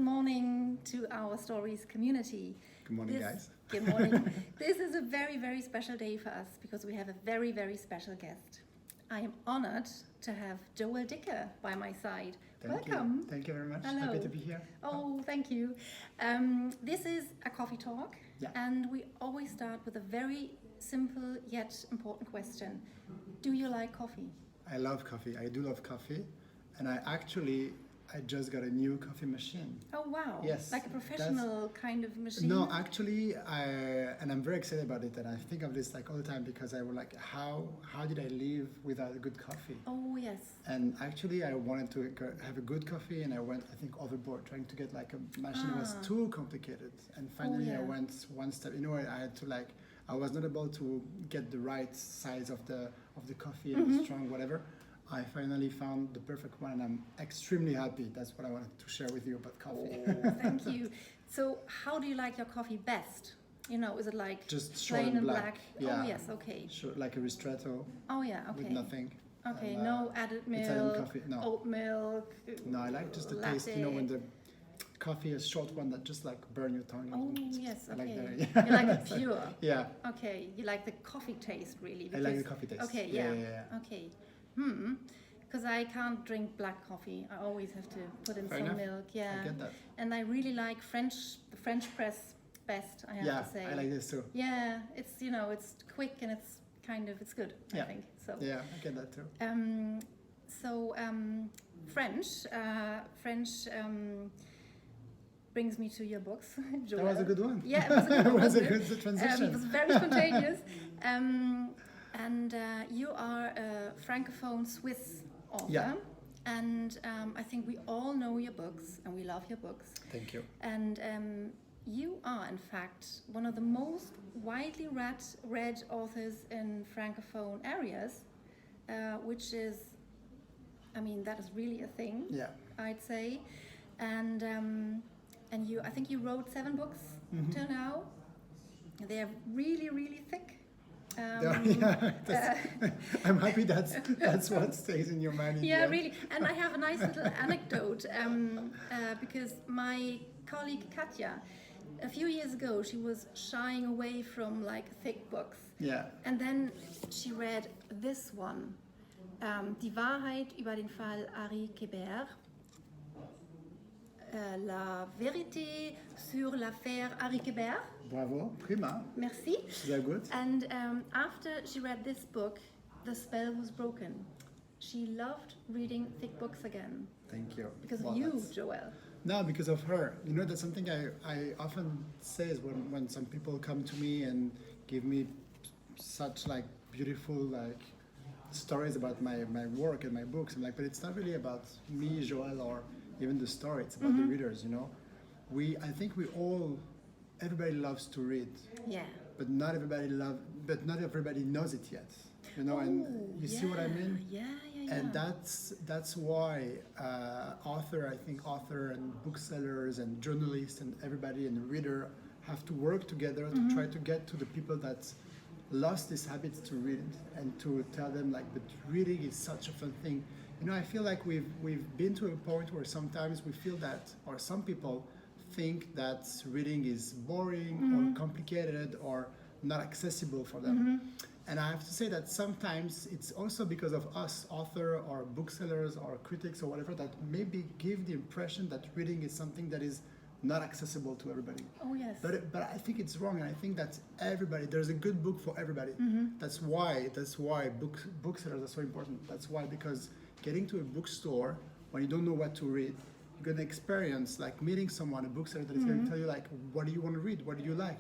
morning to our Stories community. Good morning, guys. Good morning. This is a very, very special day for us because we have a very, very special guest. I am honored to have Joël Dicker by my side. Welcome. You. Thank you very much. Hello. Happy to be here. Oh, thank you. This is a coffee talk, and we always start with a very simple yet important question. Do you like coffee? I love coffee. I do love coffee. And I just got a new coffee machine. Oh, wow. Yes. Like a professional kind of machine? No, actually, I'm very excited about it. And I think of this like all the time because I was like, how did I live without a good coffee? Oh, yes. And actually, I wanted to have a good coffee and I went, I think, overboard trying to get like a machine that was too complicated. And finally, I went one step. I had to like, I was not able to get the right size of the coffee and the strong whatever. I finally found the perfect one and I'm extremely happy. That's what I wanted to share with you about coffee. Oh, thank you. So how do you like your coffee best? Is it like just plain and black? Yeah. Oh, yes, okay. Sure, like a ristretto. Oh, yeah, okay. With nothing. Okay, no added milk, Italian coffee, no. oat milk. No, I like just the taste, when the coffee is short one that just like burn your tongue. Oh, yes, okay. I like that. You like it pure? Yeah. Okay, you like the coffee taste really? I like the coffee taste. Okay, yeah. Okay. Because I can't drink black coffee. I always have to put in some milk. Yeah. I get that. And I really like the French press best, I have to say. Yeah, I like this too. Yeah, it's it's quick and it's it's good, I think. So yeah, I get that too. French brings me to your books, Joël. That was a good one. Yeah, it was a good one. It was a good transition. It was very spontaneous. And you are a Francophone Swiss author. Yeah. And I think we all know your books and we love your books. Thank you. And you are, in fact, one of the most widely read authors in Francophone areas, which is, that is really a thing, I'd say. And I think you wrote 7 books till now. They are really, really thick. I'm happy that's what stays in your mind. Yeah, really. And I have a nice little anecdote because my colleague Katja, a few years ago, she was shying away from like thick books. Yeah. And then she read this one, Die Wahrheit über den Fall Harry Quebert. La vérité sur l'affaire Harry Quebert. Bravo, prima. Merci. Very good. And after she read this book, the spell was broken. She loved reading thick books again. Thank you. Because of you, Joël. No, because of her. That's something I often say is when some people come to me and give me such like beautiful like stories about my work and my books. I'm like, but it's not really about me, Joël, or even the story. It's about the readers. I think everybody loves to read. Yeah. But not everybody knows it yet. And you see what I mean? Yeah. And that's why author and booksellers and journalists and everybody and reader have to work together to try to get to the people that lost this habit to read and to tell them like, but reading is such a fun thing. I feel like we've been to a point where sometimes we feel that, or some people think that reading is boring or complicated or not accessible for them. And I have to say that sometimes it's also because of us, author or booksellers or critics or whatever, that maybe give the impression that reading is something that is not accessible to everybody. Oh, yes. But I think it's wrong, and I think that there's a good book for everybody. That's why booksellers are so important. That's why, because getting to a bookstore when you don't know what to read, you're going to experience like meeting someone, a bookseller that is going to tell you like, what do you want to read? What do you like?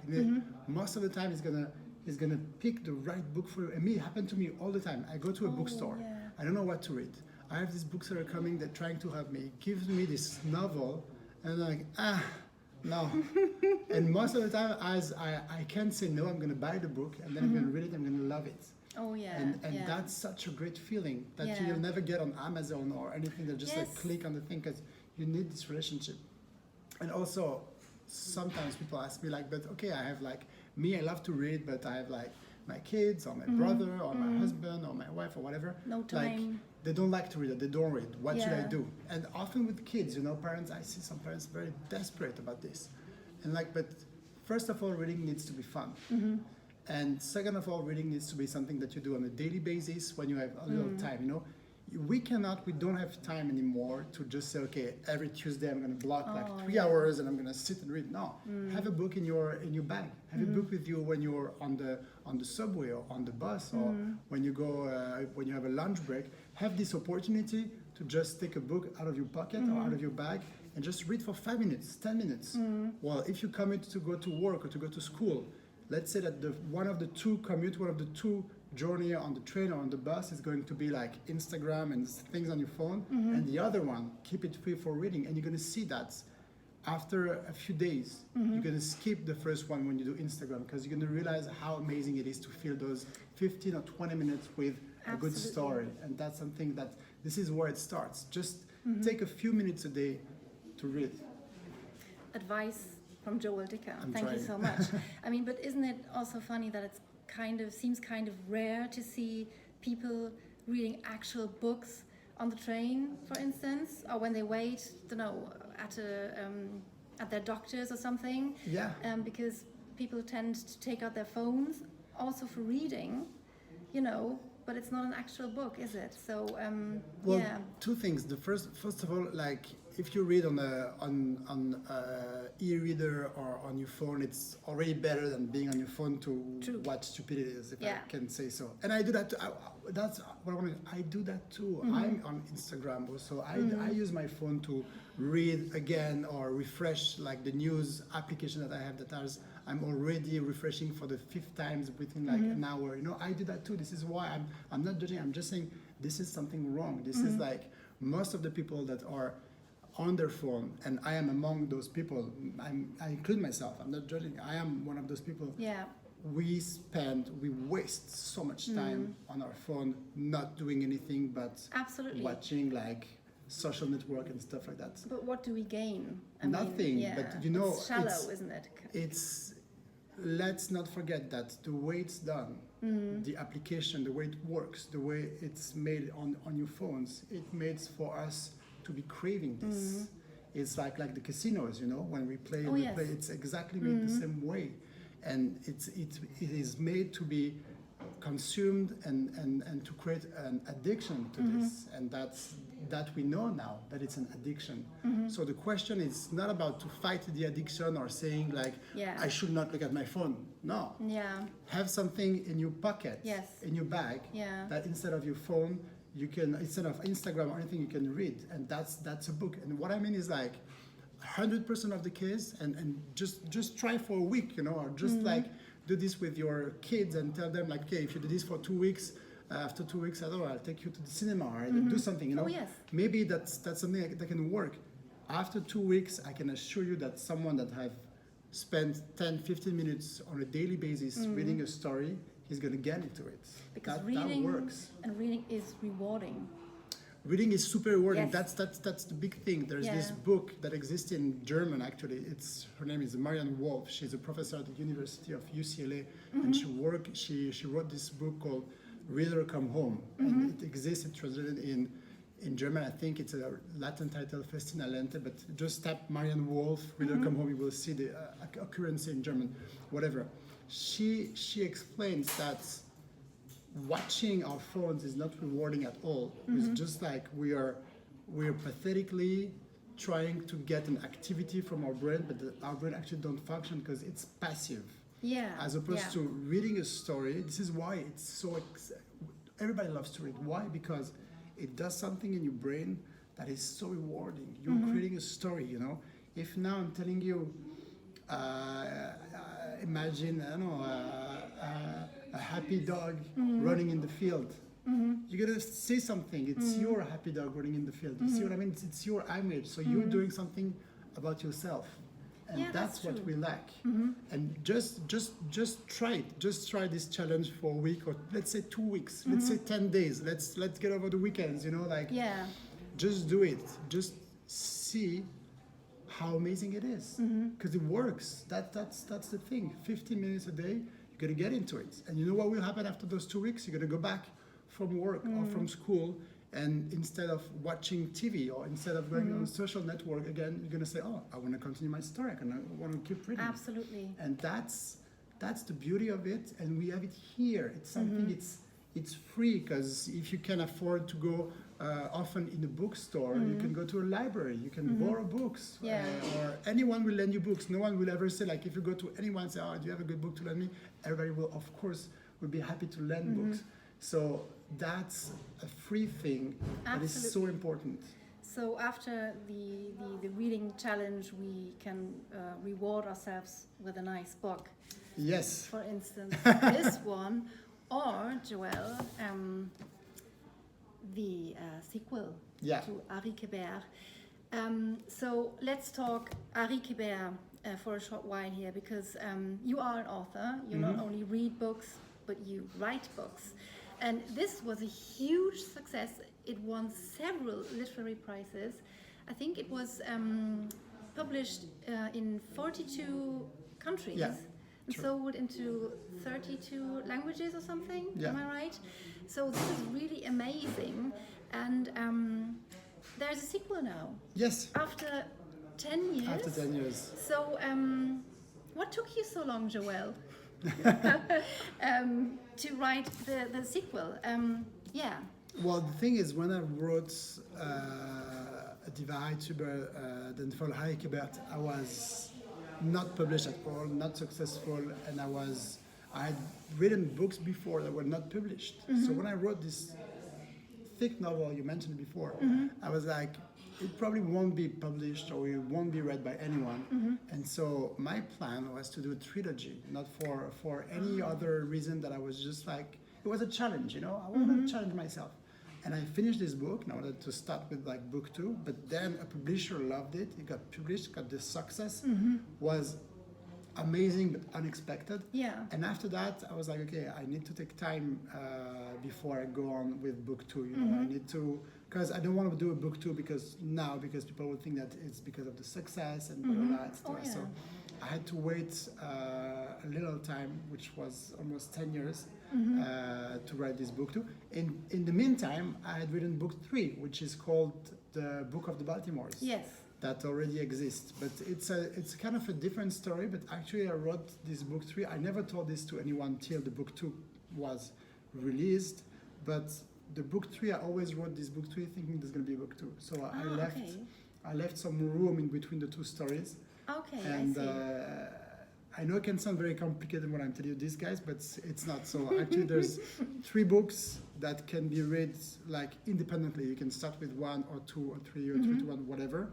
Most of the time he's going to pick the right book for you. And it happened to me all the time. I go to a bookstore. Yeah. I don't know what to read. I have this bookseller coming that trying to help me, gives me this novel, and I'm like, no. And most of the time, as I can't say no, I'm going to buy the book, and then I'm going to read it, I'm going to love it. Oh, yeah. And that's such a great feeling that you'll never get on Amazon or anything that just like click on the thing, because you need this relationship. And also, sometimes people ask me like, but okay, I have like, I love to read, but I have like my kids or my brother or my husband or my wife or whatever. No time. they don't like to read it, they don't read. What should I Yeah. do? And often with kids, parents, I see some parents very desperate about this. And but first of all, reading needs to be fun. Mm-hmm. And second of all, reading needs to be something that you do on a daily basis when you have a little time, We don't have time anymore to just say, okay, every Tuesday I'm going to block like 3 hours and I'm going to sit and read. No, have a book in your bag. Have a book with you when you're on the subway or on the bus or when you go when you have a lunch break. Have this opportunity to just take a book out of your pocket or out of your bag and just read for 5 minutes, 10 minutes. Well, if you commute to go to work or to go to school, let's say that one of the two journey on the train or on the bus is going to be like Instagram and things on your phone, and the other one, keep it free for reading. And you're going to see that after a few days, you're going to skip the first one when you do Instagram, because you're going to realize how amazing it is to fill those 15 or 20 minutes with a good story. And that's something that this is where it starts. Just take a few minutes a day to read. Advice from Joël Dicker. Thank trying. you so much. I mean, but isn't it also funny that it's seems kind of rare to see people reading actual books on the train, for instance, or when they wait, at their doctors or something. Yeah. Because people tend to take out their phones also for reading, but it's not an actual book, is it? So well, yeah. Two things. The first of all, like if you read on e-reader or on your phone, it's already better than being on your phone to True. watch stupidities, if Yeah. I can say so. And I do that too. That's what I want to. I do that too. I'm on Instagram also. I use my phone to read again or refresh like the news application that I have that I'm already refreshing for the 5th times within like an hour. I do that too. This is why I'm not judging. I'm just saying this is something wrong. This is like most of the people that are on their phone, and I am among those people. I include myself. I'm not judging. I am one of those people. Yeah. We waste so much time on our phone, not doing anything but Absolutely. watching like social network and stuff like that. But what do we gain? Nothing. But it's shallow, isn't it? Let's not forget that the way it's done, the application, the way it works, the way it's made on your phones, it made for us to be craving this. It's like the casinos, when we play, play, it's exactly made the same way. And it is made to be consumed and to create an addiction to this. And that we know now that it's an addiction. So the question is not about to fight the addiction or saying like, I should not look at my phone. No. Yeah. Have something in your pocket, in your bag, that instead of your phone, you can, instead of Instagram or anything, you can read. And that's a book. And what I mean is like 100% of the case, and just try for a week, or just like do this with your kids and tell them like, okay, if you do this for 2 weeks, after 2 weeks, I don't know, I'll take you to the cinema or do something, Oh, yes. Maybe that's something that can work. After 2 weeks, I can assure you that someone that have spent 10, 15 minutes on a daily basis reading a story, he's going to get into it. Because that reading works. And reading is rewarding. Reading is super rewarding. Yes. That's the big thing. There's this book that exists in German actually. Her name is Marianne Wolf. She's a professor at the University of UCLA, and she wrote this book called Reader Come Home, and it exists. It's translated in German. I think it's a Latin title, Festina Lente, but just type Marianne Wolf, Reader Come Home. You will see the occurrence in German, whatever. She explains that watching our phones is not rewarding at all. It's just like we're pathetically trying to get an activity from our brain, but our brain actually don't function because it's passive. Yeah. As opposed to reading a story. This is why it's so everybody loves to read. Why? Because it does something in your brain that is so rewarding. You're creating a story, If now I'm telling you, imagine, I don't know, a happy dog running in the field. You're gonna say something. It's your happy dog running in the field. You see what I mean? It's your image. So you're doing something about yourself, and that's what we lack. And just try it. Just try this challenge for a week, or let's say 2 weeks. Let's say 10 days. Let's get over the weekends. Just do it. Just see how amazing it is, because it works. That's the thing. 15 minutes a day. You're going to get into it. And you know what will happen after those 2 weeks? You're going to go back from work or from school, And instead of watching TV or instead of going on a social network again, you're going to say, oh, I want to continue my story. I want to keep reading. Absolutely. And that's the beauty of it. And we have it here. It's something, it's free, because if you can afford to go often in a bookstore, you can go to a library, you can borrow books, or anyone will lend you books. No one will ever say, like, if you go to anyone and say, oh, do you have a good book to lend me? Everybody will, of course, will be happy to lend books. So that's a free thing that is so important. So after the reading challenge, we can reward ourselves with a nice book. Yes. For instance, this one, or Joël, the sequel to Harry Quebert. So let's talk Harry Quebert for a short while here, because you are an author. You not only read books, but you write books. And this was a huge success. It won several literary prizes. I think it was published in 42 countries. Yeah, and sold into 32 languages or something. Yeah. Am I right? So this is really amazing. And there's a sequel now. Yes. After 10 years. After 10 years. So what took you so long, Joël? To write the sequel. Yeah. Well, the thing is, when I wrote Die Wahrheit über den Fall Harry Quebert, I was not published at all, not successful, and I had written books before that were not published. So when I wrote this thick novel you mentioned before, I was like, it probably won't be published or it won't be read by anyone. And so my plan was to do a trilogy, not for any other reason, that I was just like, it was a challenge, I wanted to challenge myself. And I finished this book, and I wanted to start with like book 2, but then a publisher loved it. It got published, got this success, was amazing but unexpected. Yeah. And after that, I was like, okay, I need to take time before I go on with book 2. I need to, because I don't want to do a book 2 because people would think that it's because of the success and blah, blah, blah, etc. So I had to wait a little time, which was almost 10 years, to write this book 2. In the meantime, I had written book 3, which is called The Book of the Baltimores. Yes. That already exists, but it's kind of a different story. But actually, I wrote this book 3. I never told this to anyone till the book 2 was released. But the book 3, I always wrote this book 3 thinking there's going to be a book 2. So I left some room in between the two stories. Okay, And I see. I know it can sound very complicated when I'm telling you this, guys, but it's not. So actually, there's 3 books that can be read like independently. You can start with 1 or 2 or 3 or 3 to 1, whatever.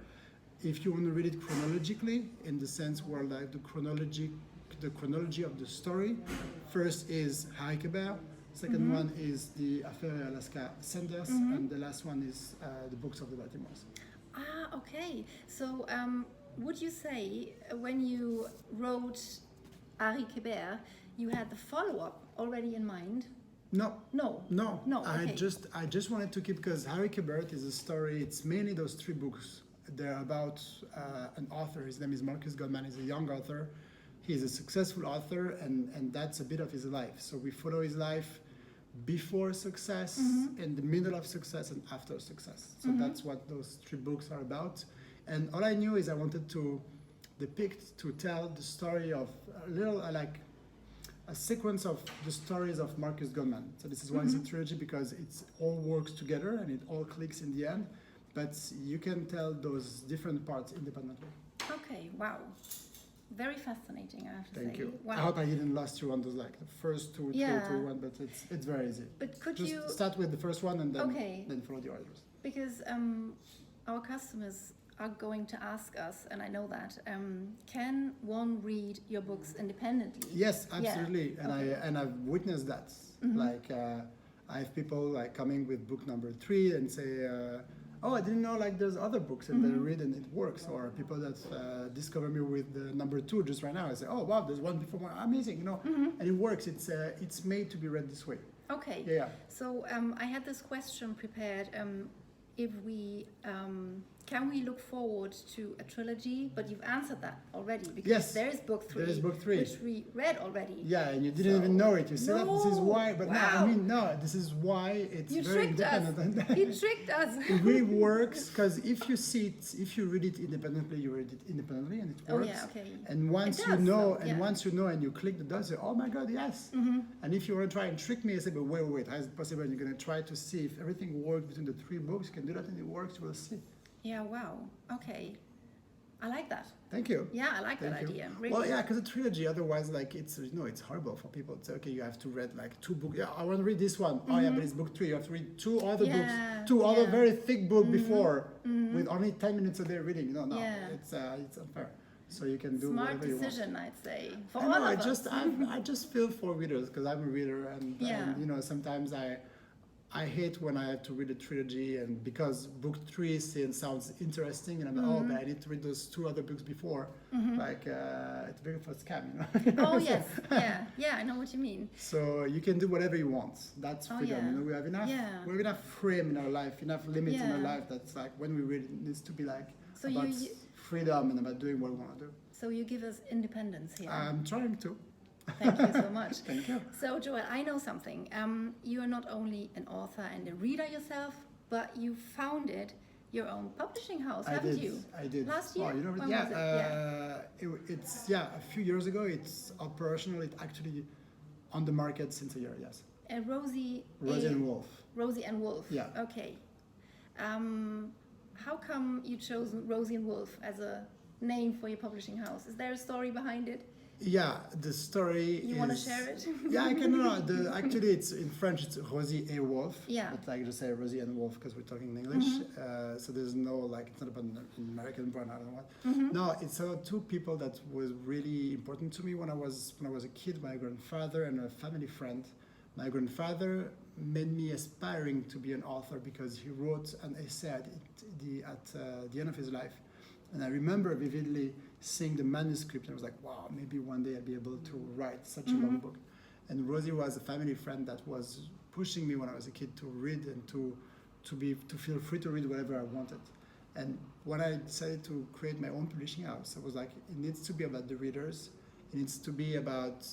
If you want to read it chronologically, in the sense where like the chronology of the story, first is Harry Quebert, second one is the Affaire Alaska Sanders, and the last one is the Books of the Baltimores. Ah, okay. So would you say when you wrote Harry Quebert, you had the follow-up already in mind? No. Okay. I just wanted to keep, because Harry Quebert is a story. It's mainly those 3 books. They're about an author. His name is Marcus Goldman. He's a young author. He's a successful author, and that's a bit of his life. So we follow his life before success, in the middle of success, and after success. So that's what those 3 books are about. And all I knew is I wanted to tell the story of a little, like a sequence of the stories of Marcus Goldman. So this is why it's a trilogy, because it all works together and it all clicks in the end. But you can tell those different parts independently. Okay, wow. Very fascinating, I have to say. Thank you. Wow. I hope I didn't lost you on those, like the first 2, 3, 2, 1, but it's very easy. But could Just you start with the first one and then follow the others. Because our customers are going to ask us, and I know that, can one read your books independently? Yes, absolutely. Yeah. And I've witnessed that. Like I have people like coming with book number 3 and say, oh, I didn't know like there's other books, and they read and it works. Or people that discover me with the number 2 just right now, I say, oh wow, there's one before one, amazing, and it works. It's made to be read this way. Okay. Yeah. So I had this question prepared. If we Can we look forward to a trilogy? But you've answered that already, because Yes, there is book 3, there is book 3. which we read already. Yeah, and you didn't even know it. You see that? This is why. But Wow. no, this is why it's You very tricked us. independent. You tricked us. It really works because if you see it, if you read it independently, you read it independently, and it works. Oh yeah, okay. And once It you does, know, so, yeah. once you know, and you click the dots, you say, "Oh my God, yes!" And if you want to try and trick me, I say, "But wait, how is it possible?" And you're going to try to see if everything works between the 3 books. You can do that, and it works. You will see. Yeah, wow. Okay. I like that. Thank you. Yeah, I like that Thank you. idea. Really. Well, yeah, because a trilogy, otherwise, like, it's it's horrible for people. It's okay, you have to read like 2 books. Yeah, I want to read this one. Oh yeah, but it's book 3. You have to read 2 other Yeah, books, 2 other yeah. very thick books before, with only 10 minutes a day reading. No, Yeah. it's unfair. So you can do Smart whatever you want. decision, I'd say. For I all know, of us. I just feel for readers because I'm a reader, and Yeah. sometimes I hate when I have to read a trilogy, and because book 3 sounds interesting, and I'm like, but I need to read those 2 other books before. Like it's very for scam, Oh yes, yeah, I know what you mean. So you can do whatever you want. That's Oh, freedom. yeah. We have enough. Yeah. We have enough frame in our life, enough limits in our Yeah. life. That's like when we read, it needs to be like So about you- freedom and about doing what we want to do. So you give us independence here. I'm trying to. Thank you so much. Thank you. So Joël, I know something. You are not only an author and a reader yourself, but you founded your own publishing house, haven't you? I did. Last year? Oh, you know, When yeah, was it? it's a few years ago. It's operational. It's actually on the market since a year. Yes. Rosie and Wolf. Rosie and Wolf. Yeah. Okay. How come you chose Rosie and Wolf as a name for your publishing house? Is there a story behind it? Yeah, the story. You want to share it? Yeah, I can. No, actually, it's in French. It's Rosie et Wolf. Yeah. But like just say Rosie and Wolf because we're talking in English. So there's no like it's not about an American brand. I don't know what. No, it's 2 people that was really important to me when I was a kid. My grandfather and a family friend. My grandfather made me aspiring to be an author because he wrote an essay at the end of his life. And I remember vividly seeing the manuscript, and I was like, wow, maybe one day I'll be able to write such a long book. And Rosie was a family friend that was pushing me when I was a kid to read and to feel free to read whatever I wanted. And when I decided to create my own publishing house, I was like, it needs to be about the readers. It needs to be about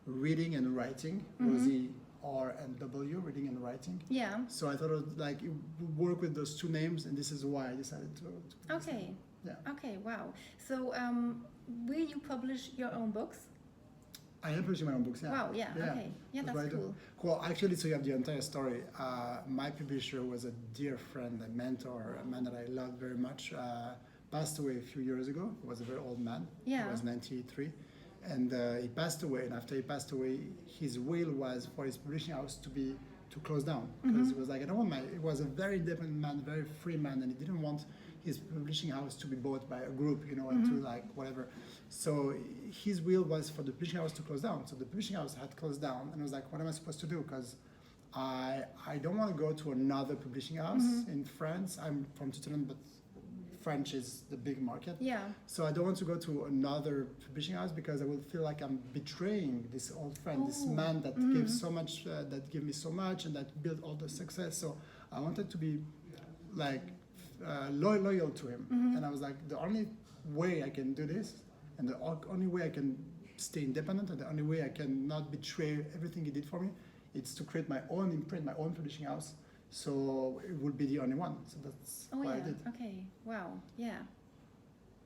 reading and writing. Rosie, R and W, reading and writing. Yeah. So I thought it would work with those 2 names, and this is why I decided to Okay. Yeah. Okay, wow. So will you publish your own books? I am publishing my own books, yeah. Wow, yeah, okay. Yeah, what that's I do. cool. Well, actually, so you have the entire story. My publisher was a dear friend, a mentor, a man that I loved very much. Passed away a few years ago. He was a very old man. Yeah. He was 93. And he passed away, and after he passed away, his will was for his publishing house to close down. Because he was like, I don't want he was a very independent man, very free man, and he didn't want his publishing house to be bought by a group, and to like whatever. So his will was for the publishing house to close down. So the publishing house had closed down, and I was like, what am I supposed to do? Because I don't want to go to another publishing house in France. I'm from Switzerland, but French is the big market. Yeah. So I don't want to go to another publishing house because I will feel like I'm betraying this old friend, this man that gave so much, that gave me so much, and that built all the success. So I wanted to be like loyal to him, and I was like, the only way I can do this, and the only way I can stay independent, and the only way I can not betray everything he did for me, it's to create my own imprint, my own publishing house. So it would be the only one. So that's what I did. Okay. Wow. Yeah.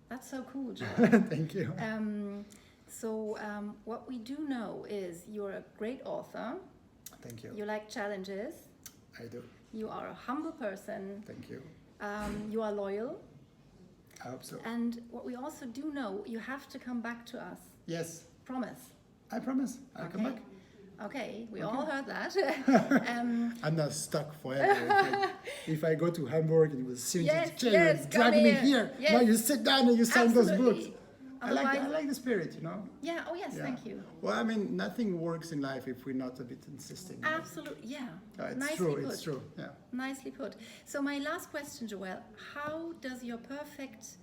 That's so cool, Joe. Thank you. What we do know is you're a great author. Thank you. You like challenges. I do. You are a humble person. Thank you. You are loyal. I hope so. And what we also do know, you have to come back to us. Yes. Promise. I promise. I'll come back. Okay, we all heard that. I'm not stuck forever. If I go to Hamburg and will sit in the chair yes, and drag me here. Yes. No, you sit down and you sign those books. Absolutely. I Otherwise- like the spirit, Yeah, oh yes, Yeah. thank you. Well, I mean, nothing works in life if we're not a bit insisting. Absolutely, yeah. It's Nicely true, put. it's true, yeah. Nicely put. So my last question, Joël, how does your perfect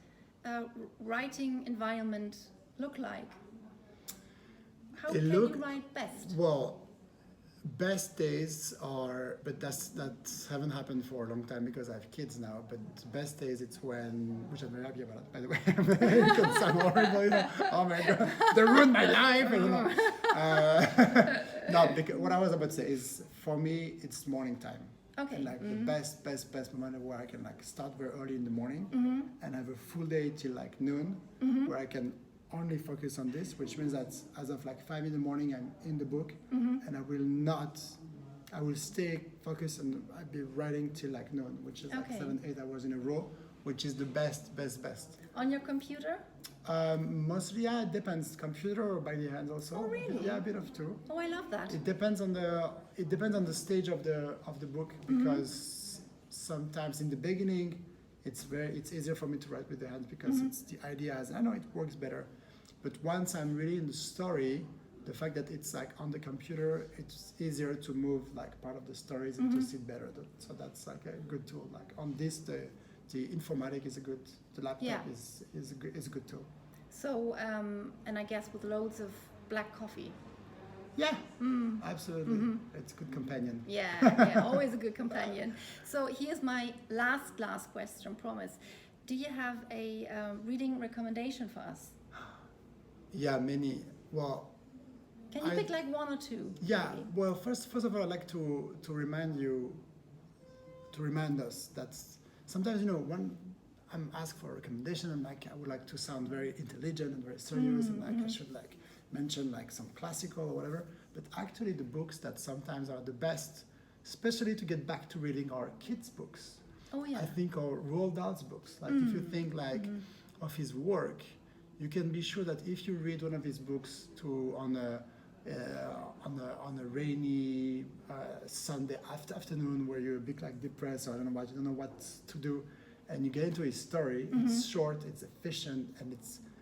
writing environment look like? How It can look- you write best? Well, Best days are, but that haven't happened for a long time because I have kids now. But best days, it's when, which I'm very happy about, by the way. It can sound horrible, you know. Oh my god, they ruined my life, you know. No, because what I was about to say is, for me, it's morning time. Okay. And like the best moment where I can like start very early in the morning and have a full day till like noon, where I can only focus on this, which means that as of like 5 in the morning, I'm in the book, and I will stay focused and I'll be writing till like noon, which is like 7-8 hours in a row, which is the best. On your computer? Mostly, yeah, it depends. Computer or by the hand also. Oh, really? Yeah, a bit of two. Oh, I love that. It depends on the stage of the book, because sometimes in the beginning it's easier for me to write with the hands because it's the ideas. I know it works better, but once I'm really in the story, the fact that it's like on the computer, it's easier to move like part of the stories and to see it better. So that's like a good tool. Like on this, the informatic is a good. The laptop is a good tool. So and I guess with loads of black coffee. Yeah, absolutely. It's a good companion. Yeah, always a good companion. So here's my last question, promise. Do you have a reading recommendation for us? Yeah, many. Well, can you pick like one or two? Yeah. Maybe? Well, first of all, I'd like to remind us that sometimes, you know, when I'm asked for a recommendation, and like I would like to sound very intelligent and very serious, and like I should like mention like some classical or whatever. But actually, the books that sometimes are the best, especially to get back to reading, are kids' books. Oh yeah. I think, or Roald Dahl's books. Like if you think like of his work, you can be sure that if you read one of his books on a rainy Sunday afternoon where you're a bit like depressed or I don't know what, you don't know what to do, and you get into his story, it's short, it's efficient, and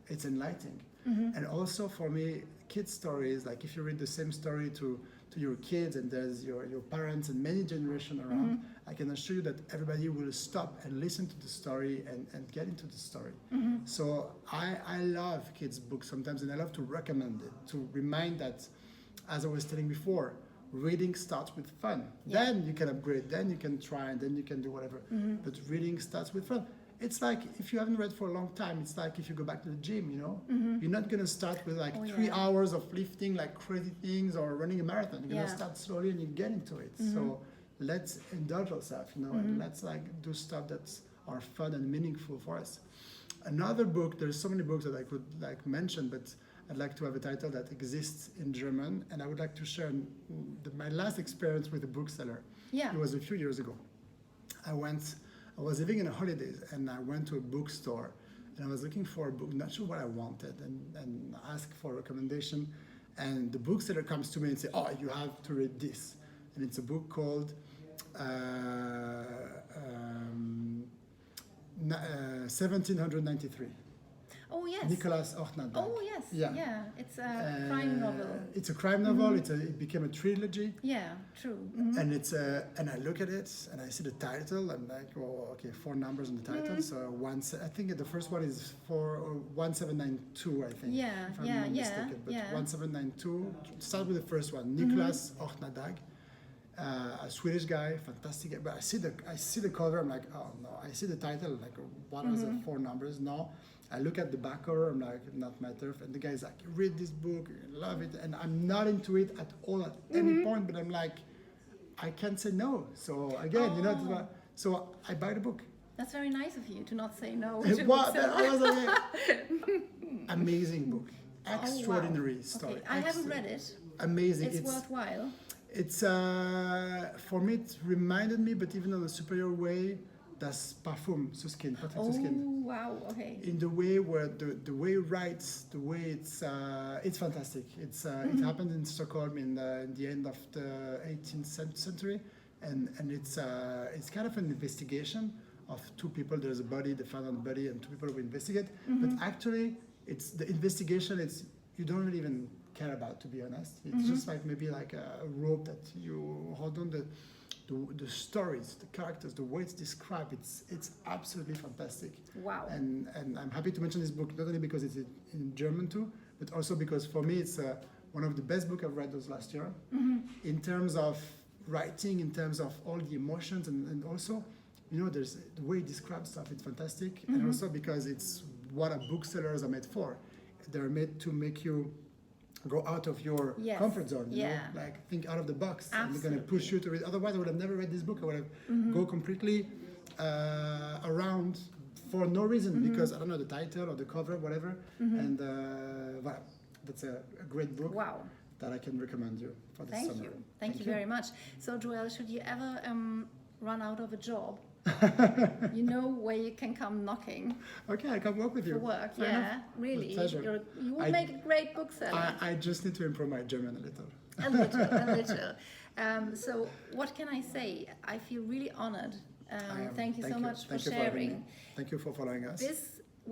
it's enlightening. And also for me, kids' stories, like if you read the same story to your kids and there's your parents and many generations around, I can assure you that everybody will stop and listen to the story and get into the story. So I love kids' books sometimes, and I love to recommend it, to remind that, as I was telling before, reading starts with fun. Yeah. Then you can upgrade, then you can try, and then you can do whatever. But reading starts with fun. It's like if you haven't read for a long time, it's like if you go back to the gym, you know? You're not going to start with like 3 hours of lifting like crazy things or running a marathon. You're going to start slowly and you get into it. So let's indulge ourselves, you know, and let's like do stuff that are fun and meaningful for us. Another book, there's so many books that I could like mention, but I'd like to have a title that exists in German, and I would like to share my last experience with a bookseller. Yeah. It was a few years ago. I was living in a holidays, and I went to a bookstore, and I was looking for a book, not sure what I wanted, and asked for a recommendation, and the bookseller comes to me and says, "Oh, you have to read this," and it's a book called 1793. Oh yes. Nicholas Ortnadag. Oh yes. Yeah. It's a crime novel. It's a crime novel. It became a trilogy. Yeah, true. And it's and I look at it and I see the title. I'm like, oh, okay, 4 numbers on the title. So I think the first one is 1792. I think. Yeah, if I'm not mistaken. But 1792. Start with the first one. Nicholas Ortnadag. A Swedish guy, fantastic guy. But I see the cover. I'm like, oh no. I see the title. Like, what are the 4 numbers? No. I look at the back cover, I'm like, not my turf. And the guy's like, read this book, you love it. And I'm not into it at all at any point, but I'm like, I can't say no. So again, you know, so I buy the book. That's very nice of you to not say no. I was like, amazing book. Extraordinary story. Okay. I haven't read it. Amazing. It's worthwhile. It's, for me, it reminded me, but even in a superior way, Das Parfum, Susskind, Patrick Susskind. Oh, wow, okay. In the way where the way he writes, the way it's fantastic. It happened in Stockholm in the end of the 18th century, and it's kind of an investigation of 2 people. There's a body, they found a body, and 2 people who investigate. But actually, it's the investigation. You don't really even care about, to be honest. It's just like maybe like a rope that you hold on. The stories, the characters, the way it's described, it's absolutely fantastic. Wow. And I'm happy to mention this book, not only because it's in German too, but also because for me it's one of the best books I've read those last year. In terms of writing, in terms of all the emotions, and also, you know, there's the way he describes stuff, it's fantastic. And also because it's what a booksellers are made for. They're made to make you go out of your comfort zone, you know, like think out of the box. Absolutely. And they're going to push you to read. Otherwise, I would have never read this book. I would have go completely around for no reason because I don't know the title or the cover, whatever. And voilà, that's a great book. Wow. That I can recommend you for this summer. Thank you. Thank you very much. So, Joël, should you ever run out of a job, you know where you can come knocking. Okay, I come work with you. For work, Fair yeah, enough. really. With pleasure. You would make a great bookseller. I just need to improve my German a little. A little. So what can I say? I feel really honored. Thank you so much for sharing. Thank you for following us. This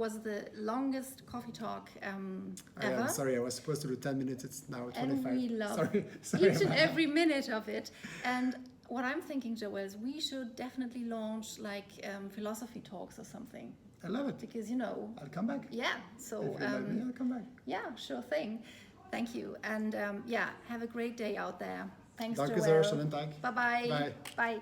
was the longest coffee talk ever. I'm sorry, I was supposed to do 10 minutes, it's now 25. And we love sorry each and every minute of it. And what I'm thinking, Joël, is we should definitely launch like philosophy talks or something. I love it. Because, you know... I'll come back. Yeah, so... If you like me, I'll come back. Yeah, sure thing. Thank you. And yeah, have a great day out there. Thanks, Danke Joël. sehr, schönen Tag. Bye-bye. Bye. Bye.